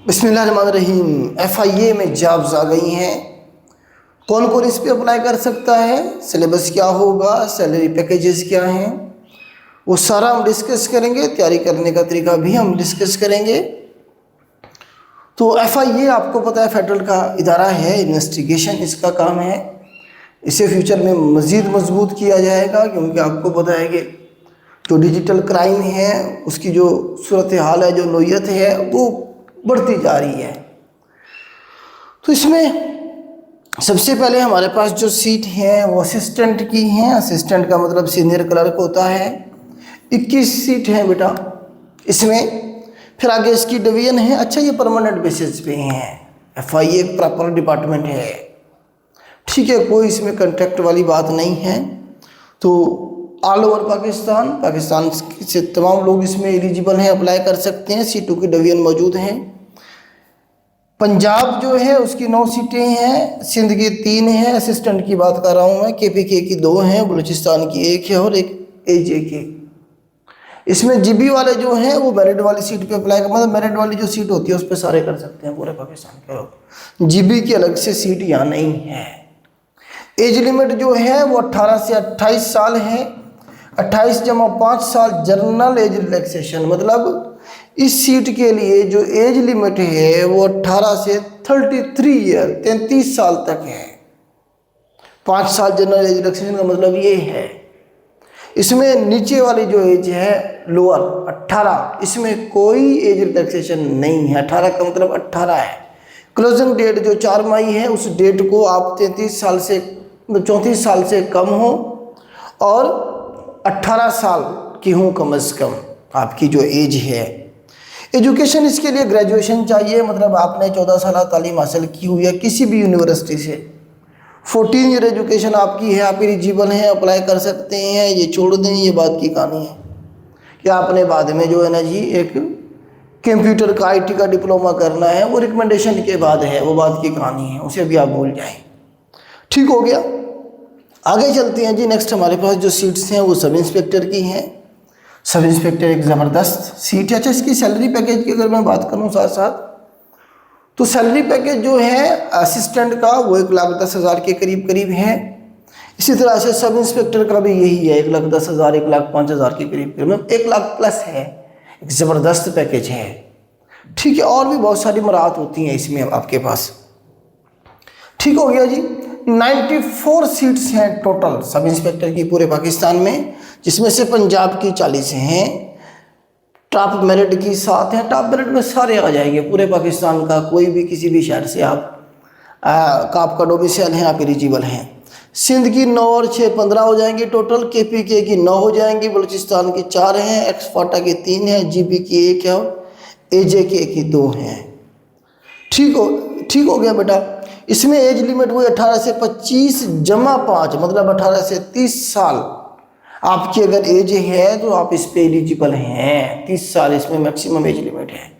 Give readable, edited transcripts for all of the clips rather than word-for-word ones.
बिस्मिल्लाहिर्रहमानिर्रहीम। FIA में jobs आ गई हैं। कौन कौन इस पे अप्लाई कर सकता है, सिलेबस क्या होगा, सैलरी पैकेजेस क्या हैं, वो सारा हम डिस्कस करेंगे। तैयारी करने का तरीका भी हम डिस्कस करेंगे। तो FIA आपको पता है फेडरल का इदारा है, इन्वेस्टिगेशन इसका काम है। इसे फ्यूचर में मज़ीद मजबूत किया जाएगा क्योंकि आपको पता है कि जो डिजिटल क्राइम है उसकी जो सूरत हाल है, जो नोयत है वो बढ़ती जा रही है। तो इसमें सबसे पहले हमारे पास जो सीट है वो असिस्टेंट की हैं। असिस्टेंट का मतलब सीनियर क्लर्क होता है। 21 सीट है बेटा इसमें। फिर आगे इसकी डिवीजन है। अच्छा, ये परमानेंट बेसिस पे हैं। FIA एक प्रॉपर डिपार्टमेंट है, ठीक है, कोई इसमें कॉन्ट्रैक्ट वाली बात नहीं है। तो ऑल ओवर पाकिस्तान से तमाम लोग इसमें एलिजिबल हैं, अप्लाई कर सकते हैं। सीटों की डिवीजन मौजूद हैं। पंजाब जो है उसकी 9 सीटें हैं, सिंध की 3 हैं, असिस्टेंट की बात कर रहा हूँ मैं, KPK की 2 हैं, बलूचिस्तान की 1 है और एक AJK। इसमें GB वाले जो हैं वो मेरिट वाली सीट पे अप्लाई कर, मतलब मेरिट वाली जो सीट होती है उस पर सारे कर सकते हैं पूरे पाकिस्तान के लोग। GB की अलग से सीट यहाँ नहीं है। एज लिमिट जो है वो 18 से 28 साल है। 28 जमा 5 साल जनरल एज रिलैक्सेशन, मतलब इस सीट के लिए जो एज लिमिट है वो 18 से 33 ईयर 33 साल तक है। 5 साल जनरल एज रिलैक्सेशन का मतलब ये है। इसमें नीचे वाली जो एज है लोअर 18, इसमें कोई एज रिलैक्सेशन नहीं है। 18 का मतलब 18 है। क्लोजिंग डेट जो 4 मई है उस डेट को आप 33 साल से 34 साल से कम हो और 18 साल की हो कम अज़ कम आपकी जो एज है। एजुकेशन इसके लिए ग्रेजुएशन चाहिए, मतलब आपने 14 साल तालीम हासिल की हुई है किसी भी यूनिवर्सिटी से। 14 ईयर एजुकेशन आपकी है, आप एलिजिबल हैं, अप्लाई कर सकते हैं। ये छोड़ दें, ये बात की कहानी है कि आपने बाद में जो है ना जी एक कंप्यूटर का IT का डिप्लोमा करना है, वो रिकमेंडेशन के बाद है, वो बात की कहानी है, उसे भी आप भूल जाएं। ठीक हो गया। आगे चलते हैं जी। नेक्स्ट हमारे पास जो सीट्स हैं वो सब इंस्पेक्टर की हैं। सब इंस्पेक्टर एक ज़बरदस्त सीट है। अच्छा, इसकी सैलरी पैकेज की अगर मैं बात करूं साथ साथ, तो सैलरी पैकेज जो है असिस्टेंट का वो 1,10,000 के करीब करीब है। इसी तरह से सब इंस्पेक्टर का भी यही है, 1,10,000 1,05,000 के करीब करीब, मतलब 1 लाख प्लस है। एक ज़बरदस्त पैकेज है, ठीक है। और भी बहुत सारी मराहत होती हैं इसमें आपके पास। ठीक हो गया जी। 94 सीट्स हैं टोटल सब इंस्पेक्टर की पूरे पाकिस्तान में, जिसमें से पंजाब की 40 हैं। टॉप मेरिट की 7 हैं। टॉप मेरिट में सारे आ जाएंगे पूरे पाकिस्तान का, कोई भी किसी भी शहर से आपका डोमिसाइल है, आप एलिजिबल हैं। सिंध की 9 और 6 15 हो जाएंगी टोटल। KPK की 9 हो जाएंगी, बलूचिस्तान की 4 हैं, एक्सफाटा की 3 है, GB की 1 है और AJK की 2 हैं। ठीक हो गया बेटा। इसमें एज लिमिट हुई 18 से 25 जमा 5, मतलब 18 से 30 साल आपकी अगर एज है तो आप इस पे एलिजिबल हैं। 30 साल इसमें मैक्सिमम एज लिमिट है।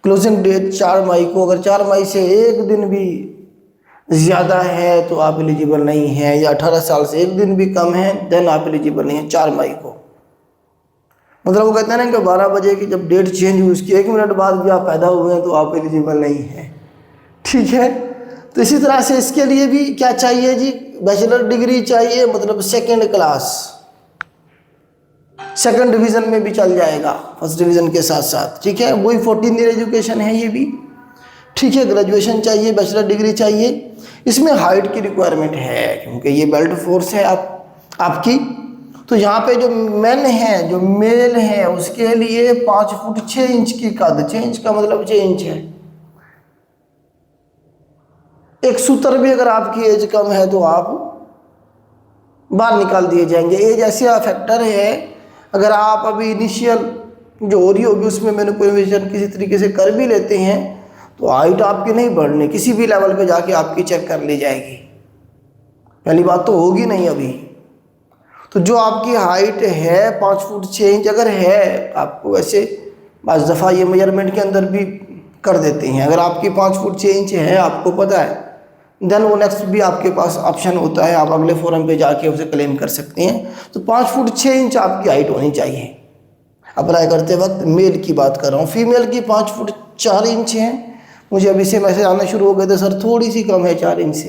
क्लोजिंग डेट 4 मई को, अगर 4 मई से एक दिन भी ज़्यादा है तो आप एलिजिबल नहीं हैं, या 18 साल से एक दिन भी कम है देन आप एलिजिबल नहीं हैं 4 मई को। मतलब वो कहते हैं ना कि 12 बजे की जब डेट चेंज हुई उसकी 1 मिनट बाद भी आप पैदा हुए हैं तो आप एलिजिबल नहीं हैं, ठीक है। तो इसी तरह से इसके लिए भी क्या चाहिए जी, बैचलर डिग्री चाहिए, मतलब 2nd क्लास, 2nd डिवीज़न में भी चल जाएगा, 1st डिवीज़न के साथ साथ, ठीक है। वही 14 ईयर एजुकेशन है ये भी, ठीक है। ग्रेजुएशन चाहिए, बैचलर डिग्री चाहिए। इसमें हाइट की रिक्वायरमेंट है क्योंकि ये बेल्ट फोर्स है आपकी। तो यहाँ पे जो मेन है, जो मेल है, उसके लिए 5 फुट 6 इंच की कद, 6 इंच का मतलब 6 इंच है। एक सूत्र भी अगर आपकी एज कम है तो आप बाहर निकाल दिए जाएंगे। एज ऐसे फैक्टर है, अगर आप अभी इनिशियल जो हो रही होगी उसमें मैनिपुलेशन किसी तरीके से कर भी लेते हैं तो हाइट आपकी नहीं बढ़नी, किसी भी लेवल पे जाके आपकी चेक कर ली जाएगी। पहली बात तो होगी नहीं अभी। तो जो आपकी हाइट है 5 फुट 6 इंच अगर है, आपको वैसे बाज़ दफ़ा ये मेजरमेंट के अंदर भी कर देते हैं। अगर आपकी 5 फुट 6 इंच है, आपको पता है, देन वो नेक्स्ट भी आपके पास ऑप्शन होता है, आप अगले फोरम पे जाके उसे क्लेम कर सकते हैं। तो 5 फुट 6 इंच आपकी हाइट होनी चाहिए अप्लाई करते वक्त। मेल की बात कर रहा हूँ। फीमेल की 5 फुट 4 इंच है मुझे अभी से मैसेज आना शुरू हो गए थे, सर थोड़ी सी कम है 4 इंच से,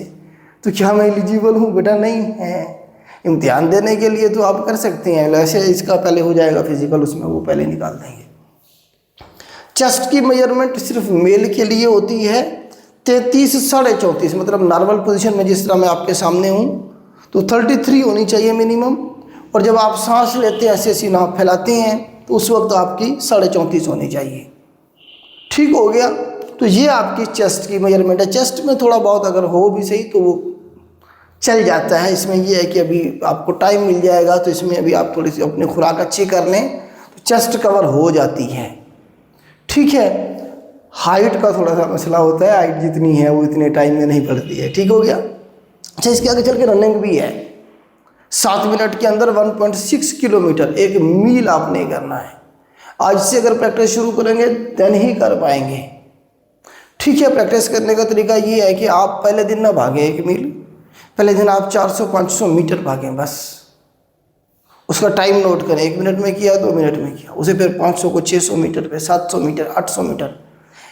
तो क्या मैं एलिजिबल हूँ? बेटा नहीं है। इम्तिहान देने के लिए तो आप कर सकते हैं, वैसे इसका पहले हो जाएगा फिजिकल, उसमें वो पहले निकाल देंगे। चेस्ट की मेजरमेंट सिर्फ मेल के लिए होती है 33 साढ़े 34, मतलब नॉर्मल पोजीशन में जिस तरह मैं आपके सामने हूँ तो 33 होनी चाहिए मिनिमम, और जब आप सांस लेते हैं ऐसे सीना फैलाते हैं तो उस वक्त आपकी 34.5 होनी चाहिए। ठीक हो गया, तो ये आपकी चेस्ट की मेजरमेंट है। चेस्ट में थोड़ा बहुत अगर हो भी सही तो वो चल जाता है। इसमें ये है कि अभी आपको टाइम मिल जाएगा, तो इसमें अभी आप थोड़ी सी अपनी खुराक अच्छी कर लें तो चेस्ट कवर हो जाती है। ठीक है, हाइट का थोड़ा सा मसला होता है, हाइट जितनी है वो इतने टाइम में नहीं बढ़ती है। ठीक हो गया। अच्छा, इसके आगे चल के रनिंग भी है। 7 मिनट के अंदर 1.6 किलोमीटर, 1 मील आपने करना है। आज से अगर प्रैक्टिस शुरू करेंगे देन ही कर पाएंगे। ठीक है, प्रैक्टिस करने का तरीका ये है कि आप पहले दिन ना भागें 1 मील, पहले दिन आप 400-500 मीटर भागें बस। उसका टाइम नोट करें, 1 मिनट में किया, 2 मिनट में किया, उसे फिर 500 को 600 मीटर पे, 700 मीटर, 800 मीटर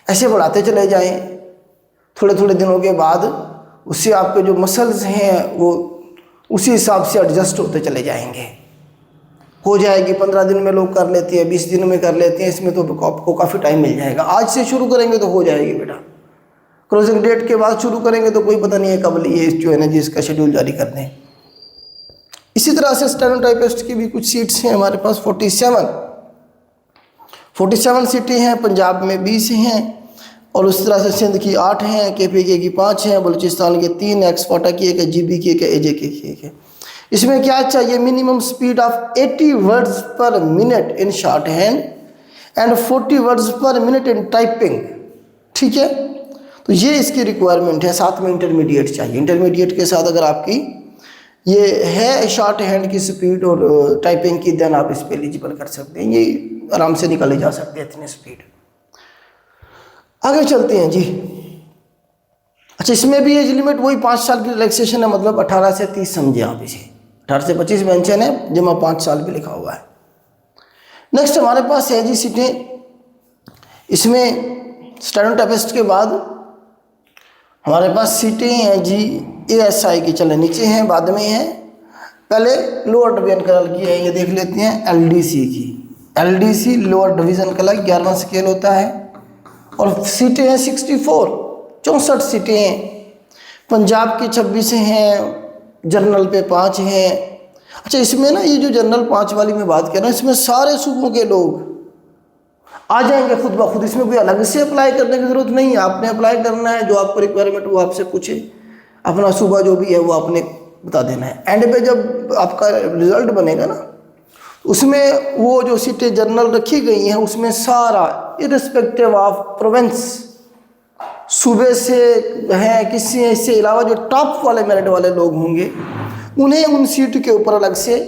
ऐसे बढ़ाते चले जाएं। थोड़े थोड़े दिनों के बाद उससे आपके जो मसल्स हैं वो उसी हिसाब से एडजस्ट होते चले जाएंगे। हो जाएगी, 15 दिन में लोग कर लेते हैं, 20 दिन में कर लेते हैं, इसमें तो आपको काफ़ी टाइम मिल जाएगा। आज से शुरू करेंगे तो हो जाएगी बेटा। क्लोजिंग डेट के बाद शुरू करेंगे तो कोई पता नहीं है कब ये जो है ना जी इसका शेड्यूल जारी कर दें। इसी तरह से स्टेनोटाइपिस्ट की भी कुछ सीट्स हैं हमारे पास 47 सीटें हैं। पंजाब में 20 हैं, और उस तरह से सिंध की 8 हैं, KPK की 5 हैं, बलूचिस्तान के 3, एक्सफाटा की 1 है, GB की 1 है, AJK की 1 है। इसमें क्या चाहिए? मिनिमम स्पीड ऑफ 80 वर्ड्स पर minute in short hand and 40 words पर मिनट इन टाइपिंग। ठीक है, तो ये इसकी रिक्वायरमेंट है। साथ में इंटरमीडिएट चाहिए। इंटरमीडिएट के साथ अगर आपकी ये है शॉर्ट हैंड की स्पीड और टाइपिंग की, देन आप इस पर एलिजिबल कर सकते हैं। ये आराम से निकाले जा सकते हैं इतनी स्पीड। आगे चलते हैं जी। अच्छा, इसमें भी एज लिमिट वही 5 साल की रिलैक्सेशन है, मतलब 18 से 30 समझे आप इसे। 18 से 25 मेंशन है, जमा 5 साल भी लिखा हुआ है। नेक्स्ट हमारे पास है जी सीटें। इसमें स्टेनोटाइपिस्ट के बाद हमारे पास सीटें हैं जी ASI की, चले नीचे हैं बाद में हैं। पहले लोअर डिवीजन कलर की है, ये देख लेते हैं LDC की। LDC लोअर डिवीजन कलर 11वां स्केल होता है, और सीटें हैं 64 सीटें हैं। पंजाब की 26 हैं, जनरल पे 5 हैं। अच्छा, इसमें ना ये जो जनरल 5 वाली मैं बात कर रहा हूँ, इसमें सारे सूबों के लोग आ जाएंगे खुद ब खुद। इसमें कोई अलग से अप्लाई करने की ज़रूरत नहीं है। आपने अप्लाई करना है, जो आपको रिक्वायरमेंट वो आपसे पूछे, अपना सूबा जो भी है वो आपने बता देना है। एंड पे जब आपका रिजल्ट बनेगा ना, उसमें वो जो सीटें जनरल रखी गई हैं उसमें सारा इर्रिस्पेक्टिव ऑफ प्रोविंस, सूबे से हैं किसी, इससे अलावा जो टॉप वाले मेरिट वाले लोग होंगे उन्हें उन सीट के ऊपर अलग से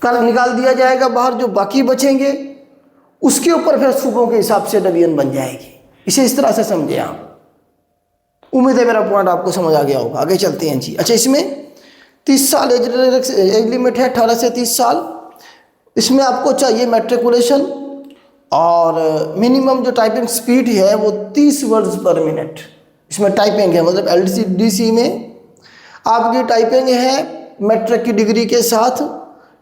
कर निकाल दिया जाएगा बाहर। जो बाकी बचेंगे उसके ऊपर फिर सूबों के हिसाब से डिवीजन बन जाएगी। इसे इस तरह से समझे आप। उम्मीद है मेरा पॉइंट आपको समझ आ गया होगा। आगे चलते हैं जी। अच्छा, इसमें 30 साल एज लिमिट है, 18 से 30 साल। इसमें आपको चाहिए मैट्रिकुलेशन, और मिनिमम जो टाइपिंग स्पीड है वो 30 वर्ड्स पर मिनट इसमें टाइपिंग है। मतलब LDC में आपकी टाइपिंग है मैट्रिक की डिग्री के साथ।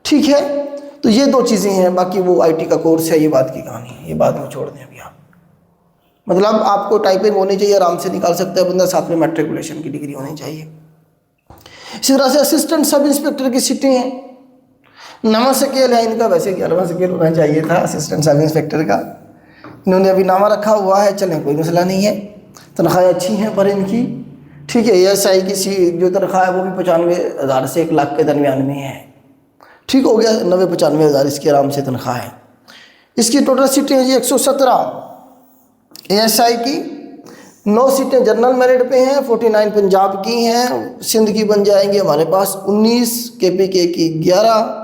ठीक है, तो ये 2 चीज़ें हैं। बाकी वो IT का कोर्स है, ये बात की कहानी है, ये बाद में छोड़ दें अभी आप। मतलब आपको टाइपिंग होनी चाहिए, आराम से निकाल सकता है बंदा, साथ में मैट्रिकुलेशन की डिग्री होनी चाहिए। इसी तरह से असिस्टेंट सब इंस्पेक्टर की सीटें हैं। 9वां स्केल है इनका, वैसे 11वां स्केल होना चाहिए था असिस्टेंट सब इंस्पेक्टर का। इन्होंने अभी नामा रखा हुआ है, चलें कोई मसला नहीं है। तनख्वाहें अच्छी हैं पर इनकी। ठीक है, ASI की जो तनख्वाह है वो भी 95,000 से 1 लाख के दरमियान में है। ठीक हो गया, 90-95 हज़ार इसकी आराम से तनख्वाह है। इसकी टोटल सीटें जी 117 ASI की, 9 सीटें जनरल मेरिट पे हैं, 49 पंजाब की हैं, सिंध की बन जाएंगी हमारे पास 19, KPK की 11,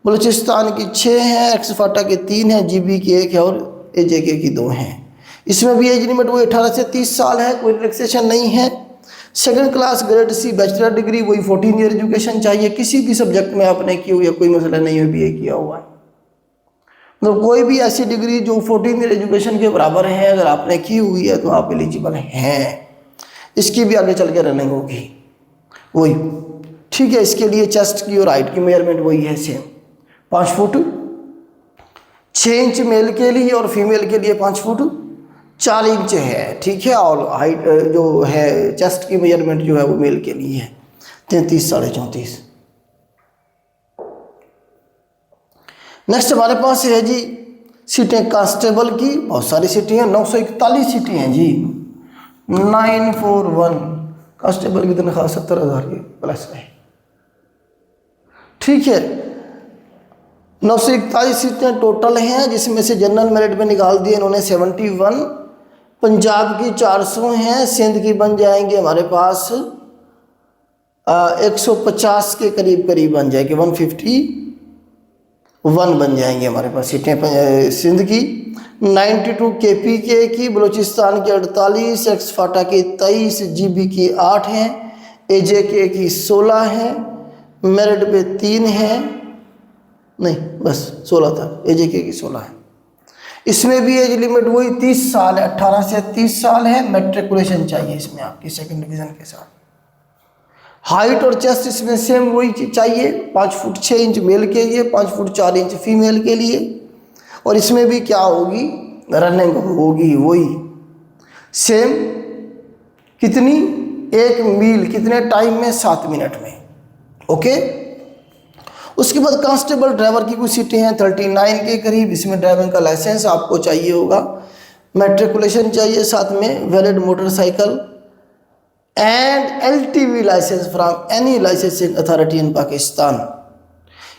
बलूचिस्तान की 6 हैं, एक्सफाटा के 3 हैं, GB की 1 है, और AJK की 2 हैं। इसमें भी एज लिमिट वही 18 से 30 साल है, कोई रिलैक्सेशन नहीं है। Second class grade C bachelor degree, वही 14 ईयर एजुकेशन चाहिए। किसी भी सब्जेक्ट में आपने की हुई है, कोई मसला नहीं है, BA किया हुआ है। तो कोई भी ऐसी डिग्री जो 14 ईयर एजुकेशन के बराबर है अगर आपने की हुई है तो आप एलिजिबल हैं। इसकी भी आगे चल के रनिंग होगी वही, ठीक है। इसके लिए चेस्ट की और हाइट की मेजरमेंट वही है सेम, 5 फुट 6 इंच मेल के लिए और फीमेल के लिए 5 फुट 4 इंच है, ठीक है। और हाइट जो है चेस्ट की मेजरमेंट जो है वो मेल के लिए है 33 साढ़े 34। नेक्स्ट हमारे पास है जी सीटें कांस्टेबल की, बहुत सारी सीटें हैं, 941 सीटें हैं जी, 941। कांस्टेबल की तनख्वाह 70,000 की प्लस है, ठीक है। 941 सीटें टोटल हैं, जिसमें से जनरल मेरिट में निकाल दिए इन्होंने 71। पंजाब की 400 हैं, सिंध की बन जाएंगे हमारे पास 150 के करीब करीब बन जाएगी, 151 बन जाएंगे हमारे पास सीटें सिंध की। 92 KPK की, बलूचिस्तान की 48, एक्सफाटा की 23, GB की 8 हैं, AJK की 16 हैं, मेरिट पे 3 हैं, नहीं बस 16 था, AJK की 16 है। इसमें भी एज लिमिट वही 30 साल है, 18 से 30 साल है। मैट्रिकुलेशन चाहिए इसमें आपकी 2nd डिवीजन के साथ। हाइट और चेस्ट इसमें सेम वही चाहिए, 5 फुट 6 इंच मेल के लिए, 5 फुट 4 इंच फीमेल के लिए। और इसमें भी क्या होगी, रनिंग होगी वही सेम, कितनी 1 मील कितने टाइम में, 7 मिनट में, ओके। उसके बाद कांस्टेबल ड्राइवर की कुछ सीटें हैं 39 के करीब। इसमें ड्राइविंग का लाइसेंस आपको चाहिए होगा, मैट्रिकुलेशन चाहिए, साथ में valid motorcycle and LTV licence from any licensing authority in Pakistan,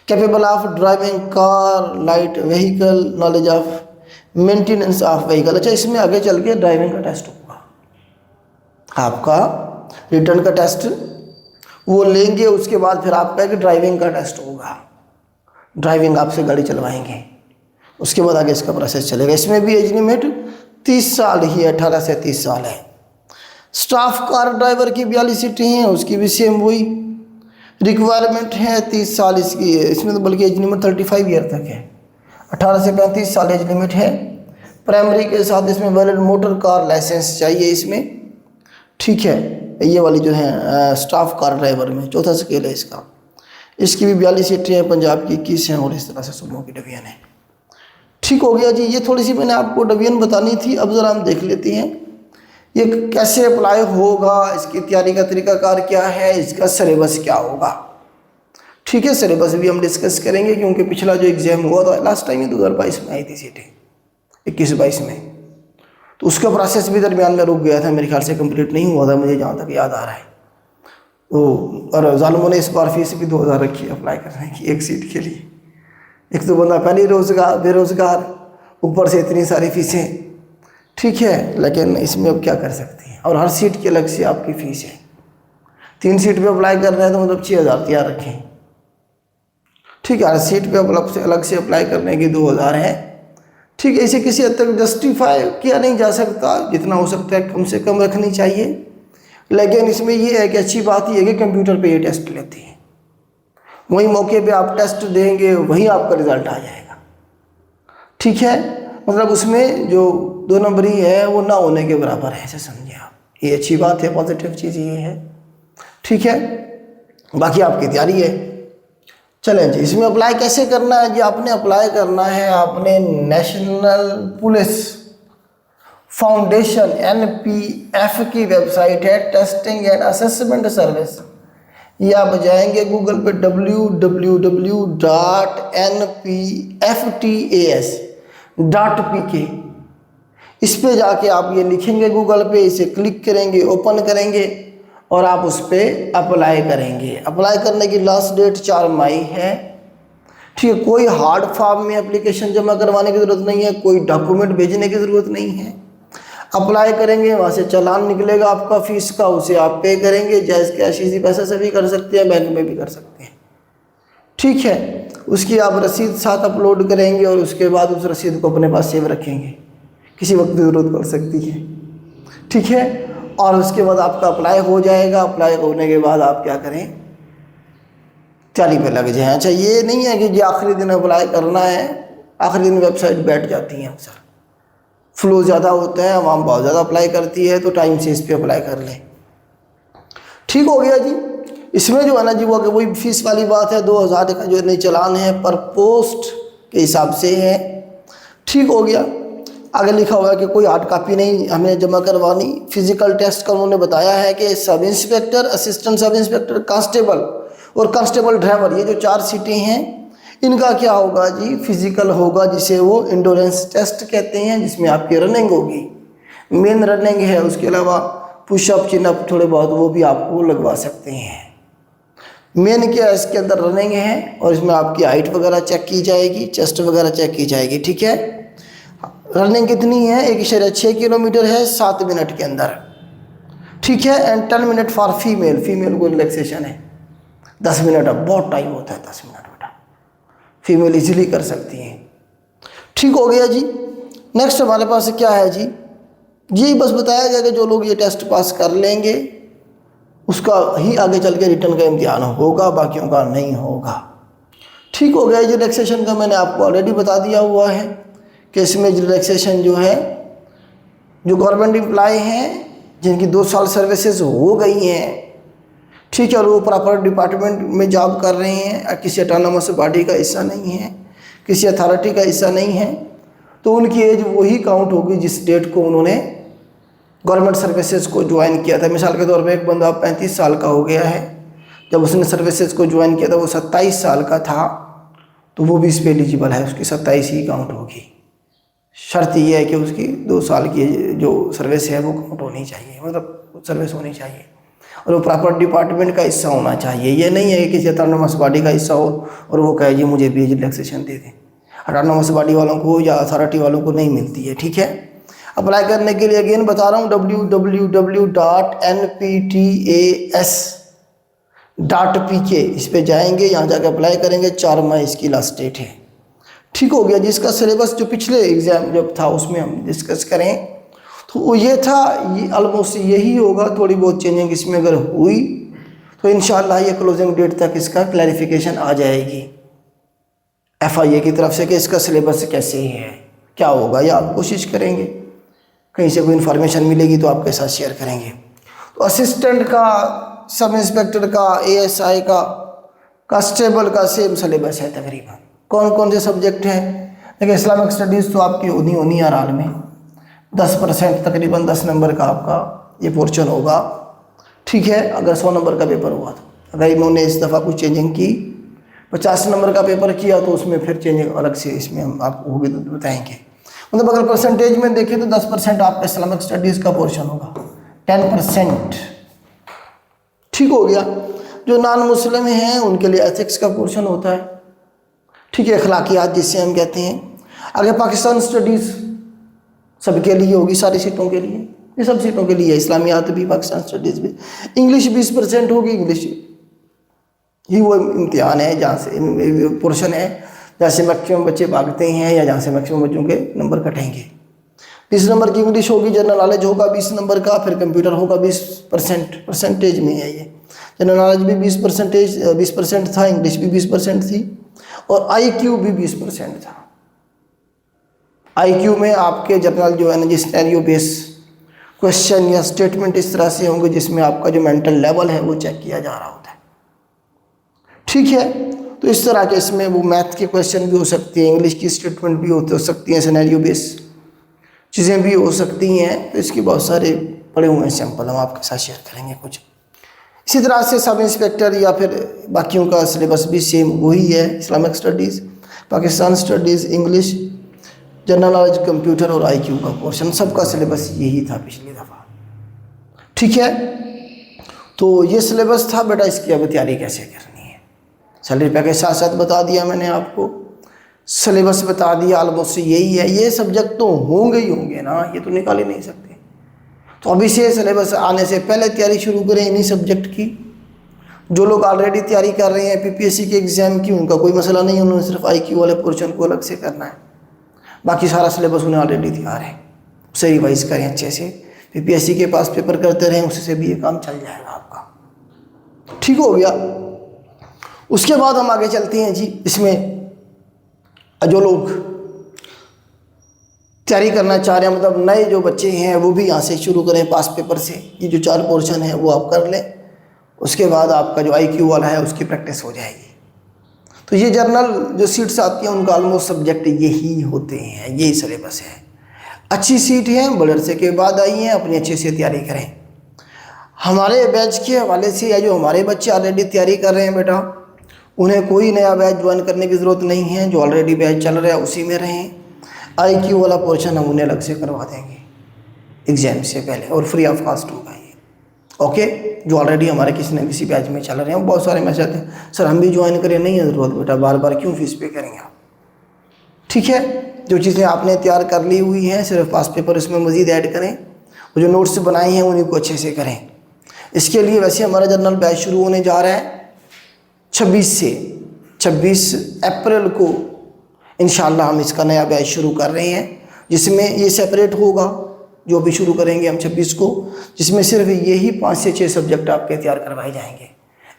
capable of driving car, light vehicle, knowledge of maintenance of vehicle. अच्छा, इसमें आगे चल के ड्राइविंग का टेस्ट होगा, आपका रिटर्न का टेस्ट वो लेंगे, उसके बाद फिर आपका एक ड्राइविंग का टेस्ट होगा, ड्राइविंग आपसे गाड़ी चलवाएंगे, उसके बाद आगे इसका प्रोसेस चलेगा। इसमें भी एज लिमिट 30 साल ही है, 18 से 30 साल है। स्टाफ कार ड्राइवर की 42 सीटें हैं, उसकी भी सेम वही रिक्वायरमेंट है, 30 साल इसकी है। इसमें तो बल्कि एज लिमिट 35 ईयर तक है, 18 से 35 साल एज लिमिट है। प्राइमरी के साथ इसमें वैलिड मोटर कार लाइसेंस चाहिए इसमें, ठीक है। ये वाली जो है स्टाफ कार ड्राइवर में 4था स्केल है इसका। इसकी भी 42 सीटें हैं, पंजाब की 21 हैं और इस तरह से सूबों की डिवीजन है। ठीक हो गया जी, ये थोड़ी सी मैंने आपको डिवीजन बतानी थी। अब ज़रा हम देख लेते हैं ये कैसे अप्लाई होगा, इसकी तैयारी का तरीकाकार क्या है, इसका सिलेबस क्या होगा, ठीक है। सिलेबस भी हम डिस्कस करेंगे क्योंकि पिछला जो एग्ज़ाम हुआ था लास्ट टाइम 2022 में आई थी सीटें, 21-22 में, तो उसका प्रोसेस भी दरमियान में रुक गया था, मेरे ख्याल से कंप्लीट नहीं हुआ था, मुझे जहाँ तक याद आ रहा है। तो और जालिमों ने इस बार फीस भी 2000 रखी अप्लाई करने की एक सीट के लिए। एक तो बंदा पहले बेरोज़गार, ऊपर से इतनी सारी फीसें, ठीक है। लेकिन इसमें अब क्या कर सकते हैं, और हर सीट की अलग से आपकी फ़ीस है। 3 सीट पे अप्लाई कर रहे हैं तो मतलब 6000 तैयार रखें, ठीक है। हर सीट पे अलग से अप्लाई करने की 2000 है, ठीक है। इसे किसी हद तक जस्टिफाई किया नहीं जा सकता, जितना हो सकता है कम से कम रखनी चाहिए। लेकिन इसमें ये है कि अच्छी बात ये है कि कंप्यूटर पे ये टेस्ट लेते हैं, वही मौके पे आप टेस्ट देंगे वहीं आपका रिज़ल्ट आ जाएगा, ठीक है। मतलब उसमें जो 2 नंबरी है वो ना होने के बराबर है, ऐसे समझिए आप। ये अच्छी बात है, पॉजिटिव चीज़ ये है, ठीक है। बाकी आपकी तैयारी है। चलें जी, इसमें अप्लाई कैसे करना है जी, आपने अप्लाई करना है, आपने नेशनल पुलिस फाउंडेशन NPF की वेबसाइट है, टेस्टिंग एंड असेसमेंट सर्विस। ये आप जाएंगे गूगल पे www.npftas.pk, इस पे जाके आप ये लिखेंगे गूगल पे, इसे क्लिक करेंगे, ओपन करेंगे और आप उस पर अप्लाई करेंगे। अप्लाई करने की लास्ट डेट 4 मई है, ठीक है। कोई हार्ड फॉर्म में एप्लीकेशन जमा करवाने की ज़रूरत नहीं है, कोई डॉक्यूमेंट भेजने की ज़रूरत नहीं है। अप्लाई करेंगे, वहाँ से चालान निकलेगा आपका फ़ीस का, उसे आप पे करेंगे। जायज़ कैश इसी पैसे से भी कर सकते हैं, बैंक में भी कर सकते हैं, ठीक है। उसकी आप रसीद साथ अपलोड करेंगे और उसके बाद उस रसीद को अपने पास सेव रखेंगे, किसी वक्त ज़रूरत पड़ सकती है, ठीक है। और उसके बाद आपका अप्लाई हो जाएगा। अप्लाई होने के बाद आप क्या करें, तैयारी पे लग जाएं। अच्छा, ये नहीं है कि जो आखिरी दिन अप्लाई करना है आखिरी दिन वेबसाइट बैठ जाती हैं अक्सर, फ्लो ज़्यादा होता है, आवाम बहुत ज़्यादा अप्लाई करती है, तो टाइम से इस पर अप्लाई कर लें। ठीक हो गया जी। इसमें जो है ना जी वो वही फीस वाली बात है, 2000 का जो नई चालान है पर पोस्ट के हिसाब से है। ठीक हो गया। आगे लिखा हुआ है कि कोई हार्ड कॉपी नहीं हमें जमा करवानी। फिजिकल टेस्ट का उन्होंने बताया है कि sub inspector, assistant sub inspector, constable और कांस्टेबल ड्राइवर, ये जो 4 सीटें हैं इनका क्या होगा जी, फिजिकल होगा, जिसे वो इंडोरेंस टेस्ट कहते हैं, जिसमें आपकी रनिंग होगी, मेन रनिंग है। उसके अलावा पुशअप, चिनअप थोड़े बहुत वो भी आपको लगवा सकते हैं। मेन क्या है इसके अंदर, रनिंग है, और इसमें आपकी हाइट वगैरह चेक की जाएगी, चेस्ट वगैरह चेक की जाएगी। ठीक है। रनिंग कितनी है, 1.6 किलोमीटर है 7 मिनट के अंदर। ठीक है। And 10 minute for female, female को रिलैक्सेशन है 10 मिनट। अब बहुत टाइम होता है 10 मिनट बेटा, फीमेल इजीली कर सकती हैं। ठीक हो गया जी। नेक्स्ट हमारे पास क्या है जी, यही बस बताया गया कि जो लोग ये टेस्ट पास कर लेंगे उसका ही आगे चल के रिटर्न का इम्तिहान होगा, बाकियों का नहीं होगा। ठीक हो गया। ये रिलैक्सेशन का मैंने आपको ऑलरेडी बता दिया हुआ है कि इसमें रिलैक्सेशन जो है, जो गवर्नमेंट एम्प्लॉय हैं जिनकी 2 साल सर्विसेज हो गई हैं, ठीक है, और वो प्रॉपर डिपार्टमेंट में जॉब कर रहे हैं, किसी ऑटोनोमस बॉडी का हिस्सा नहीं है, किसी अथॉरिटी का हिस्सा नहीं है, तो उनकी एज वही काउंट होगी जिस डेट को उन्होंने गवर्नमेंट सर्विसेज को ज्वाइन किया था। मिसाल के तौर पे एक बंदा 35 साल का हो गया है, जब उसने सर्विसेज को ज्वाइन किया था वो 27 साल का था, तो वो भी इस पर एलिजिबल है, उसकी 27 ही काउंट होगी। शर्त यह है कि उसकी 2 साल की जो सर्विस है वो काउंट होनी चाहिए, मतलब सर्विस होनी चाहिए, और वो प्रॉपर डिपार्टमेंट का हिस्सा होना चाहिए। ये नहीं है कि किसी ऑटोनोमस बॉडी का हिस्सा हो और वो कहे जी मुझे भी रिलैक्सेशन दे दें। ऑटोनोमस बॉडी वालों को या अथॉरिटी वालों को नहीं मिलती है। ठीक है। अप्लाई करने के लिए अगेन बता रहा हूँ, www.nptas.pk इस पे जाएंगे, यहाँ जाकर अप्लाई करेंगे। 4 मई इसकी लास्ट डेट है। ठीक हो गया। जिसका सिलेबस जो पिछले एग्ज़ाम जब था उसमें हम डिस्कस करें तो वो ये था, ये ऑलमोस्ट यही होगा। थोड़ी बहुत चेंजिंग इसमें अगर हुई तो इंशाल्लाह ये क्लोजिंग डेट तक इसका क्लैरिफिकेशन आ जाएगी FIA की तरफ से कि इसका सिलेबस कैसे है, क्या होगा, या आप कोशिश करेंगे, कहीं से कोई इन्फॉर्मेशन मिलेगी तो आपके साथ शेयर करेंगे। तो असिस्टेंट का, सब इंस्पेक्टर का, ASI का, कांस्टेबल का सेम सिलेबस है तकरीबन। कौन कौन से सब्जेक्ट हैं, देखिए इस्लामिक स्टडीज़ तो आपकी होनी हर हाल में 10% तकरीबन 10 नंबर का आपका ये पोर्शन होगा। ठीक है। अगर 100 नंबर का पेपर हुआ तो, अगर इन्होंने इस दफ़ा कुछ चेंजिंग की, 50 नंबर का पेपर किया तो उसमें फिर चेंजिंग अलग से इसमें हम आपको होगी तो बताएंगे। मतलब अगर परसेंटेज में देखें तो 10% आपका इस्लामिक स्टडीज़ का पोर्शन होगा, 10%। ठीक हो गया। जो नॉन मुस्लिम हैं उनके लिए एथिक्स का पोर्शन होता है। ठीक है। अखलाकियात जिससे हम कहते हैं। आगे पाकिस्तान स्टडीज़ सबके लिए होगी, सारी सीटों के लिए, ये सब सीटों के लिए, इस्लामियात भी, पाकिस्तान स्टडीज़ भी। इंग्लिश 20% होगी, इंग्लिश ही वो इम्तिहान है जहाँ से पोर्शन है जहाँ से मैक्सिमम बच्चे भागते हैं या जहाँ से मैक्सिमम बच्चों के नंबर कटेंगे। 20 नंबर की इंग्लिश होगी, जनरल नॉलेज होगा 20 नंबर का, फिर कंप्यूटर होगा 20%, परसेंटेज में है ये। जनरल नॉलेज भी 20% था, इंग्लिश भी 20% थी, और IQ भी 20% था। IQ में आपके जनरल जो है ना, जिस सिनेरियो बेस क्वेश्चन या स्टेटमेंट इस तरह से होंगे जिसमें आपका जो मेंटल लेवल है वो चेक किया जा रहा होता है। ठीक है। तो इस तरह के इसमें वो मैथ के क्वेश्चन भी हो सकते हैं, इंग्लिश की स्टेटमेंट भी हो सकती हैं, सिनेरियो बेस चीज़ें भी हो सकती हैं। तो इसके बहुत सारे पड़े हुए हैं सैंपल, हम आपके साथ शेयर करेंगे कुछ। इसी तरह से सब इंस्पेक्टर या फिर बाकियों का सिलेबस भी सेम वही है, Islamic studies, Pakistan studies, English, general knowledge, computer और IQ का पोर्शन, सबका सिलेबस यही था पिछली दफ़ा। ठीक है। तो ये सिलेबस था बेटा, इसकी अब तैयारी कैसे करनी है, सैलरी पैकेज साथ साथ बता दिया मैंने आपको, सिलेबस बता दिया, ऑलमोस्ट यही है। ये सब्जेक्ट तो होंगे ही होंगे ना, ये तो निकाल ही नहीं सकते। तो अभी से सिलेबस आने से पहले तैयारी शुरू करें इन्हीं सब्जेक्ट की। जो लोग ऑलरेडी तैयारी कर रहे हैं PPSC के एग्ज़ाम की, उनका कोई मसला नहीं, उन्होंने सिर्फ IQ वाले पोर्शन को अलग से करना है, बाकी सारा सिलेबस उन्हें ऑलरेडी तैयार है। उसे रिवाइज़ करें अच्छे से, PPSC के पास पेपर करते रहें, उससे भी ये काम चल जाएगा आपका। ठीक हो गया। उसके बाद हम आगे चलते हैं जी। इसमें जो लोग तैयारी करना चाह रहे हैं, मतलब नए जो बच्चे हैं वो भी यहाँ से शुरू करें पास पेपर से। ये जो 4 पोर्शन है वो आप कर लें, उसके बाद आपका जो IQ वाला है उसकी प्रैक्टिस हो जाएगी। तो ये जर्नल जो सीट्स आती हैं उनका ऑलमोस्ट सब्जेक्ट यही होते हैं, यही सिलेबस है। अच्छी सीट है, बड़े अरसे के बाद आई हैं, अपनी अच्छे से तैयारी करें। हमारे बैच के हवाले से या जो हमारे बच्चे ऑलरेडी तैयारी कर रहे हैं बेटा, उन्हें कोई नया बैच ज्वाइन करने की ज़रूरत नहीं है। जो ऑलरेडी बैच चल रहा है उसी में रहें। IQ वाला पोर्शन हम उन्हें अलग से करवा देंगे एग्ज़ाम से पहले और फ्री ऑफ कॉस्ट होगा ये। ओके, जो ऑलरेडी हमारे किसी न किसी बैच में चल रहे हैं, बहुत सारे मैसेज आते हैं सर हम भी ज्वाइन करें। नहीं है ज़रूरत बेटा, बार बार क्यों फीस पे करेंगे आप। ठीक है, जो चीज़ें आपने तैयार कर ली हुई हैं सिर्फ पास पेपर उसमें मज़ीद ऐड करें, और जो नोट्स बनाए हैं उन्हीं को अच्छे से करें। इसके लिए वैसे हमारा जर्नल बैच शुरू होने जा रहा है 26 अप्रैल को इंशाल्लाह हम इसका नया बैच शुरू कर रहे हैं, जिसमें ये सेपरेट होगा जो भी शुरू करेंगे हम 26 को, जिसमें सिर्फ यही 5 से 6 सब्जेक्ट आपके तैयार करवाए जाएंगे।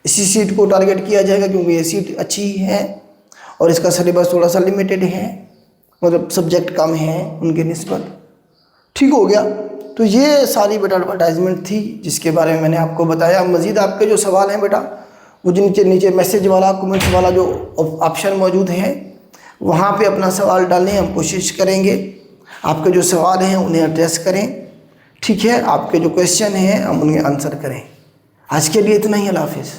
इसी सीट को टारगेट किया जाएगा क्योंकि ये सीट अच्छी है और इसका सिलेबस थोड़ा सा लिमिटेड है, मतलब सब्जेक्ट कम हैं उनके निस्बत। ठीक हो गया। तो ये सारी बेटा एडवर्टाइजमेंट थी जिसके बारे में मैंने आपको बताया। मज़ीद आपके जो सवाल हैं बेटा, वो जो नीचे मैसेज वाला कमेंट्स वाला जो ऑप्शन मौजूद है वहाँ पे अपना सवाल डालें। हम कोशिश करेंगे आपके जो सवाल हैं उन्हें एड्रेस करें। ठीक है, आपके जो क्वेश्चन हैं हम उन्हें आंसर करें। आज के लिए इतना ही, अल्लाह हाफिज़।